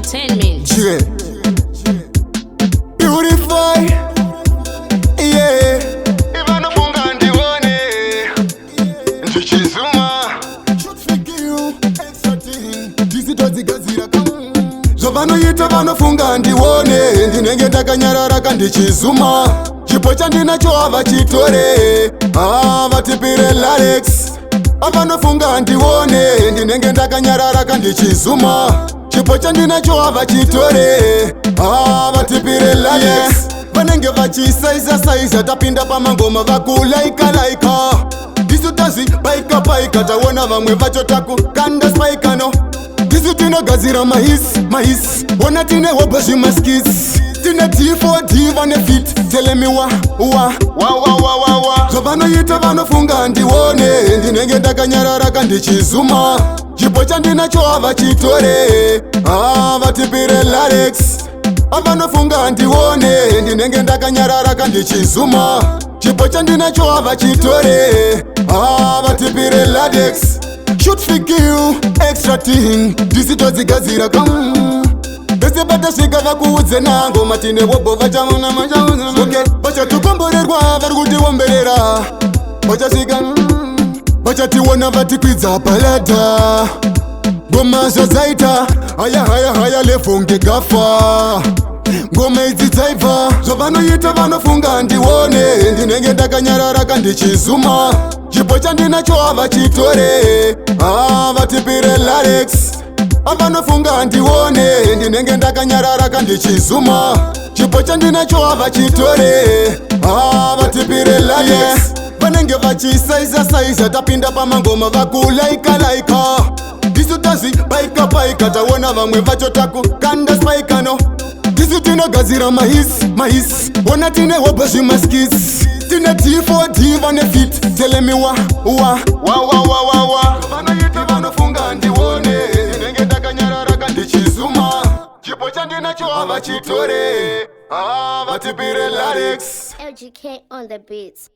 Entertainment. Yeah. Piurify. Yeah. Vanofunga Handione. Ndichizuma. Zvavanoita vanofunga handione, ndinenge ndakanyarara kandichizuma. Chipo chandinacho havachitore, vatipire Laddex. Vanofunga handione, ndinenge ndakanyarara kandichizuma. Chipo chandinacho havachitore, vatipire Laddex. Vanenge vachisaiza tapinda pamangoma vakulaika. Isu tazi paika taona vamwe vacho takukanda spaikano. Isu tinogadzira mahis ona tine hopa zvimaskits. Tine D4D vane fit, tell me wa. Zvavanoita vanofunga handione, ndinenge ndakanyarara kandichizuma. Chipo chandinacho havachitore, vatipire Laddex. Vanofunga handione, ndinenge ndakanyarara kandichizuma. Chipo chandinacho havachitore, vatipire Laddex. Shoot figure, extra thing, ndisitodzigadzira pese patasvika vakuudze nango matine wobo vachamona okay. Vachatukomborerwa vari kutiomberera, vachasvika vachationa vatikwidza palada. Ngoma zvadzaita haya levhonge gafa. Ngoma idzi dzaibva, zvavanoita vanofunga handione, ndinenge ndakanyarara kandichizuma. Chipo chandinacho havachitore, vatipire Laddex. Vanofunga handione, ndinenge ndakanyarara kandichizuma. Chipo chandinacho havachitore, vatipire Laddex. Vanenge vachisaiza tapinda pamangoma vakulaika. Isu tazi paika taona vamwe vacho takukanda spaikano. Isu tinogadzira mahis ona tine hopa zvimaskits. Tine D4D vane fit, tell me wa. Vanoita vanofunga handione, ndinenge ndakanyarara kandichizuma. Chipo chandinacho havachitore, vatipire Laddex. LGK on the beats.